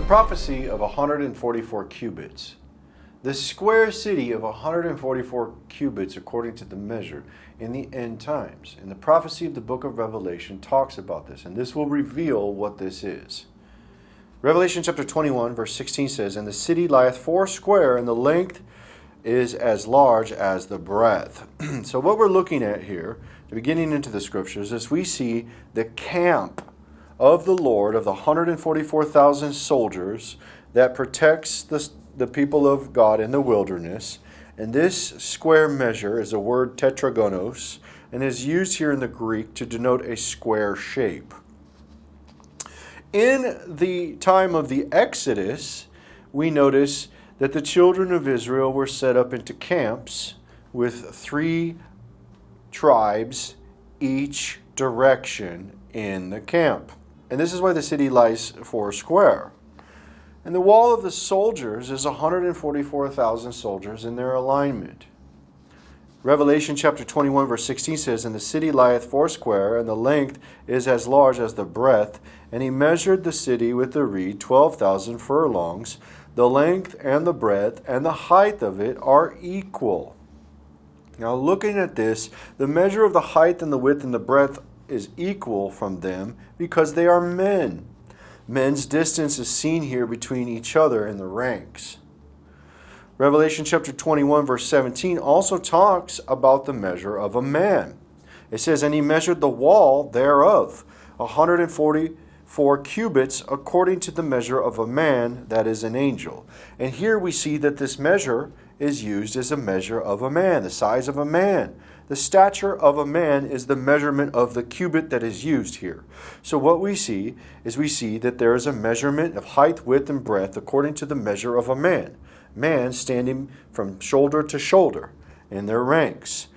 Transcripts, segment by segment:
prophecy of 144 cubits. The square city of 144 cubits according to the measure in the end times. And the prophecy of the book of Revelation talks about this, and this will reveal what this is. Revelation chapter 21 verse 16 says, "And the city lieth foursquare, and the length is as large as the breadth." So what we're looking at here, beginning into the scriptures, is we see the camp of the Lord of the 144,000 soldiers that protects the people of God in the wilderness. And this square measure is a word tetragonos, and is used here in the Greek to denote a square shape. In the time of the Exodus, we notice that the children of Israel were set up into camps with 3 tribes each direction in the camp. And this is why the city lies foursquare. And the wall of the soldiers is 144,000 soldiers in their alignment. Revelation chapter 21 verse 16 says, "And the city lieth foursquare, and the length is as large as the breadth. And he measured the city with the reed 12,000 furlongs. The length and the breadth and the height of it are equal." Now looking at this, the measure of the height and the width and the breadth is equal from them because they are men. Men's distance is seen here between each other in the ranks. Revelation chapter 21 verse 17 also talks about the measure of a man. It says, "And he measured the wall thereof 144 cubits according to the measure of a man, that is an angel." And here we see that this measure is used as a measure of a man, the size of a man. The stature of a man is the measurement of the cubit that is used here. So what we see that there is a measurement of height, width, and breadth according to the measure of a man. Man standing from shoulder to shoulder in their ranks.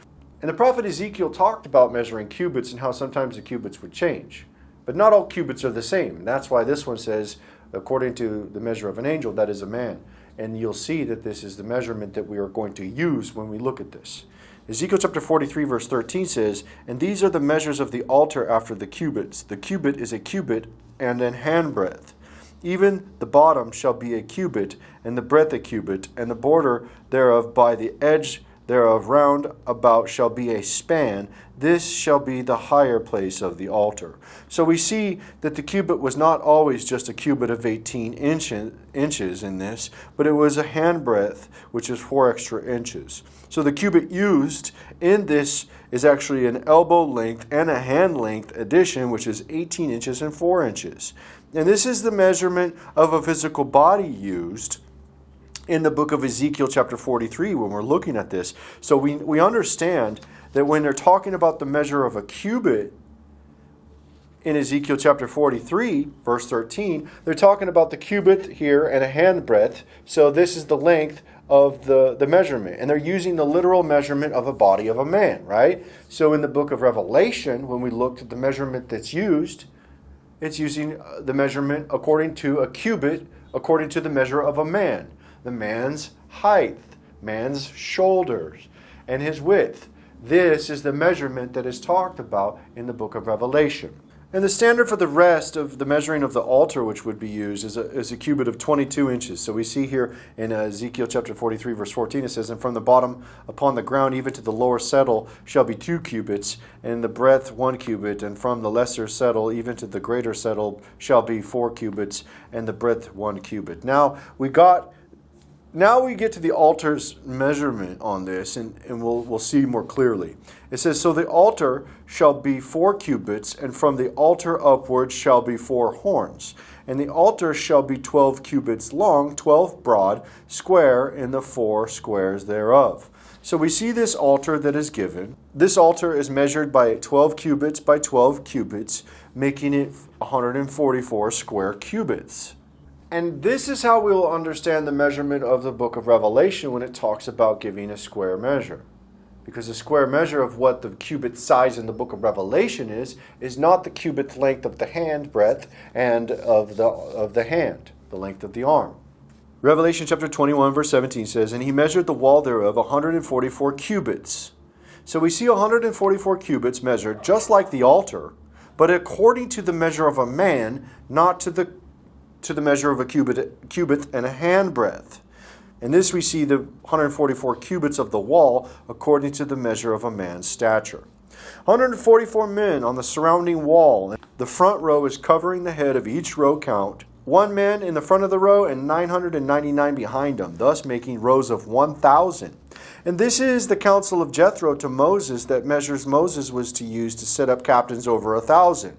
And the prophet Ezekiel talked about measuring cubits and how sometimes the cubits would change. But not all cubits are the same. And that's why this one says, according to the measure of an angel, that is a man. And you'll see that this is the measurement that we are going to use when we look at this. Ezekiel chapter 43 verse 13 says, "And these are the measures of the altar after the cubits. The cubit is a cubit and an handbreadth. Even the bottom shall be a cubit, and the breadth a cubit, and the border thereof by the edge thereof round about shall be a span. This shall be the higher place of the altar." So we see that the cubit was not always just a cubit of 18 inches in this, but it was a handbreadth, which is 4 extra inches. So the cubit used in this is actually an elbow length and a hand length addition, which is 18 inches and 4 inches. And this is the measurement of a physical body used in the book of Ezekiel chapter 43 when we're looking at this. So we understand that when they're talking about the measure of a cubit in Ezekiel chapter 43 verse 13, they're talking about the cubit here and a handbreadth. So this is the length of the measurement. And they're using the literal measurement of a body of a man, right? So in the book of Revelation, when we looked at the measurement that's used, it's using the measurement according to a cubit, according to the measure of a man. The man's height, man's shoulders, and his width. This is the measurement that is talked about in the book of Revelation. And the standard for the rest of the measuring of the altar which would be used is a cubit of 22 inches. So we see here in Ezekiel chapter 43 verse 14 it says, "And from the bottom upon the ground even to the lower settle shall be 2 cubits, and the breadth 1 cubit, and from the lesser settle even to the greater settle shall be 4 cubits, and the breadth 1 cubit." Now we get to the altar's measurement on this, and we'll see more clearly. It says, "So the altar shall be 4 cubits, and from the altar upward shall be 4 horns. And the altar shall be 12 cubits long, 12 broad, square in the 4 squares thereof." So we see this altar that is given. This altar is measured by 12 cubits by 12 cubits, making it 144 square cubits. And this is how we will understand the measurement of the book of Revelation when it talks about giving a square measure. Because the square measure of what the cubit size in the book of Revelation is not the cubit length of the hand breadth and of the hand, the length of the arm. Revelation chapter 21 verse 17 says, "And he measured the wall thereof 144 cubits." So we see 144 cubits measured just like the altar, but according to the measure of a man, not to the to the measure of a cubit and a handbreadth. In this we see the 144 cubits of the wall according to the measure of a man's stature. 144 men on the surrounding wall. The front row is covering the head of each row count. 1 man in the front of the row and 999 behind him, thus making rows of 1,000. And this is the counsel of Jethro to Moses that measures Moses was to use to set up captains over 1,000.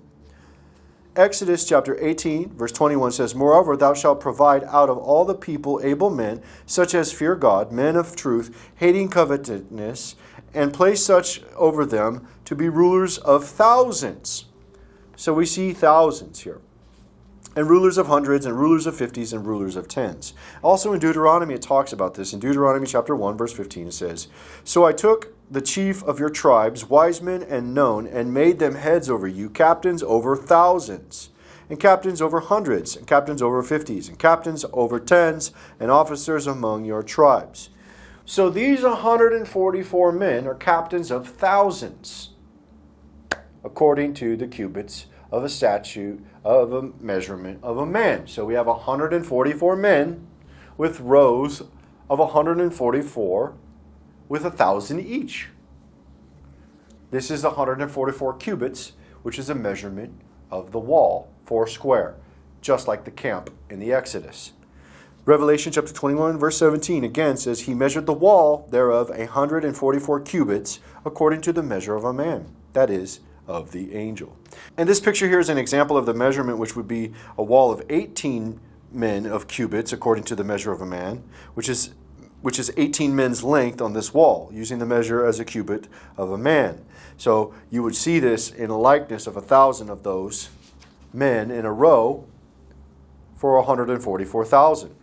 Exodus chapter 18, verse 21 says, Moreover, thou shalt provide out of all the people able men, such as fear God, men of truth, hating covetousness, and place such over them to be rulers of thousands. So we see thousands here. And rulers of hundreds, and rulers of 50s, and rulers of 10s. Also in Deuteronomy it talks about this. In Deuteronomy chapter 1, verse 15 it says, So I took the chief of your tribes, wise men and known, and made them heads over you, captains over thousands, and captains over hundreds, and captains over 50s, and captains over 10s, and officers among your tribes. So these 144 men are captains of thousands, according to the cubits of a statute of a measurement of a man. So we have 144 men with rows of 144 with 1,000 each. This is 144 cubits, which is a measurement of the wall, 4 square, just like the camp in the Exodus. Revelation chapter 21, verse 17 again says, He measured the wall thereof 144 cubits, according to the measure of a man, that is, of the angel. And this picture here is an example of the measurement, which would be a wall of 18 men of cubits, according to the measure of a man, which is 18 men's length on this wall, using the measure as a cubit of a man. So you would see this in a likeness of 1,000 of those men in a row for 144,000.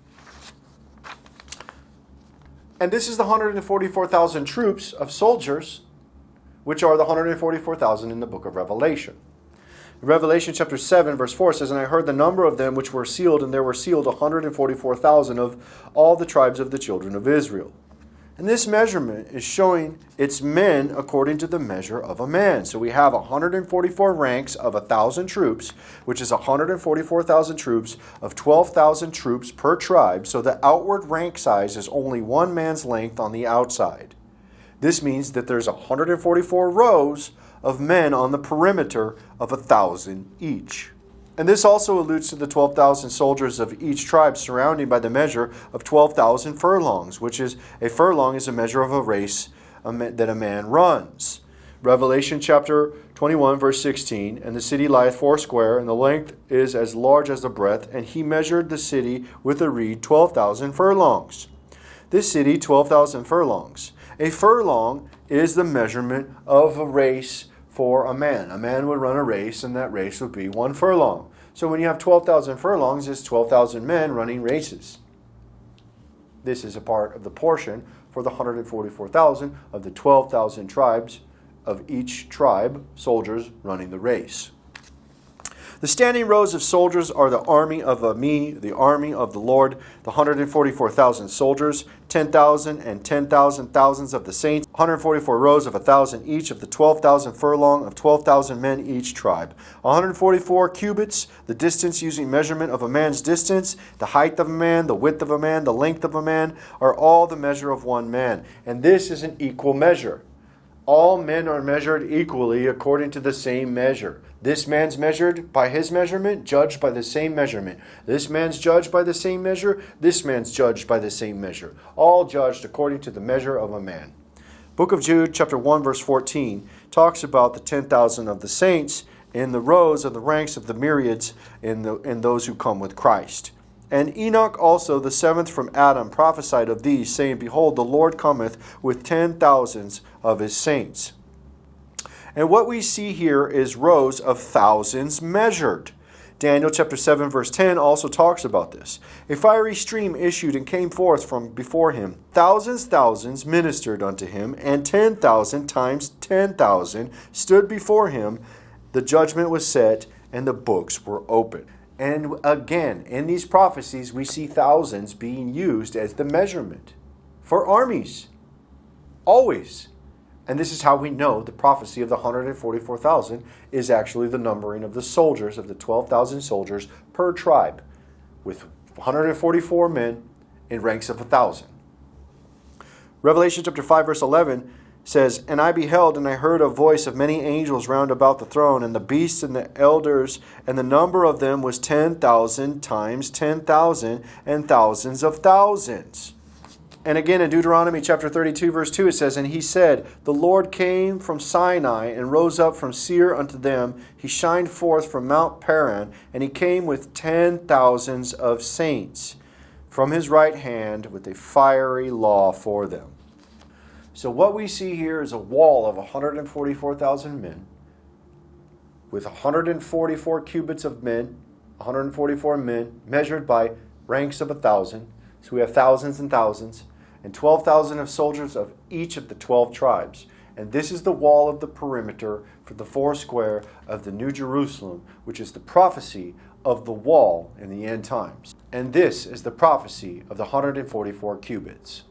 And this is the 144,000 troops of soldiers, which are the 144,000 in the book of Revelation. Revelation chapter 7, verse 4 says, And I heard the number of them which were sealed, and there were sealed 144,000 of all the tribes of the children of Israel. And this measurement is showing its men according to the measure of a man. So we have 144 ranks of 1,000 troops, which is 144,000 troops of 12,000 troops per tribe. So the outward rank size is only 1 man's length on the outside. This means that there's 144 rows of men on the perimeter of 1,000 each. And this also alludes to the 12,000 soldiers of each tribe surrounding by the measure of 12,000 furlongs, which is a furlong is a measure of a race that a man runs. Revelation chapter 21, verse 16, And the city lieth foursquare, and the length is as large as the breadth, and he measured the city with a reed 12,000 furlongs. This city, 12,000 furlongs. A furlong is the measurement of a race for a man. A man would run a race, and that race would be 1 furlong. So when you have 12,000 furlongs, it's 12,000 men running races. This is a part of the portion for the 144,000 of the 12,000 tribes of each tribe, soldiers running the race. The standing rows of soldiers are the army of me, the army of the Lord, the 144,000 soldiers, 10,000 and 10,000 thousands of the saints, 144 rows of 1,000 each of the 12,000 furlong of 12,000 men each tribe. 144 cubits, the distance using measurement of a man's distance, the height of a man, the width of a man, the length of a man, are all the measure of 1 man. And this is an equal measure. All men are measured equally according to the same measure. This man's measured by his measurement, judged by the same measurement. This man's judged by the same measure. This man's judged by the same measure. All judged according to the measure of a man. Book of Jude, chapter 1, verse 14, talks about the 10,000 of the saints in the rows of the ranks of the myriads in those who come with Christ. And Enoch also, the 7th from Adam, prophesied of these, saying, Behold, the Lord cometh with 10,000s of his saints. And what we see here is rows of thousands measured. Daniel chapter 7, verse 10 also talks about this. A fiery stream issued and came forth from before him. Thousands ministered unto him, and 10,000 times 10,000 stood before him. The judgment was set, and the books were opened. And again, in these prophecies, we see thousands being used as the measurement for armies. Always. And this is how we know the prophecy of the 144,000 is actually the numbering of the soldiers, of the 12,000 soldiers per tribe. with 144 men in ranks of 1,000. Revelation chapter 5 verse 11 says, "And I beheld, and I heard a voice of many angels round about the throne, and the beasts and the elders, and the number of them was 10,000 times 10,000, and thousands of thousands." And again in Deuteronomy chapter 32 verse 2 it says, "And he said, The Lord came from Sinai, and rose up from Seir unto them. He shined forth from Mount Paran, and he came with 10,000s of saints from his right hand, with a fiery law for them." So what we see here is a wall of 144,000 men, with 144 cubits of men, 144 men, measured by ranks of 1,000. So we have thousands and thousands, and 12,000 of soldiers of each of the 12 tribes. And this is the wall of the perimeter for the foursquare of the New Jerusalem, which is the prophecy of the wall in the end times. And this is the prophecy of the 144 cubits.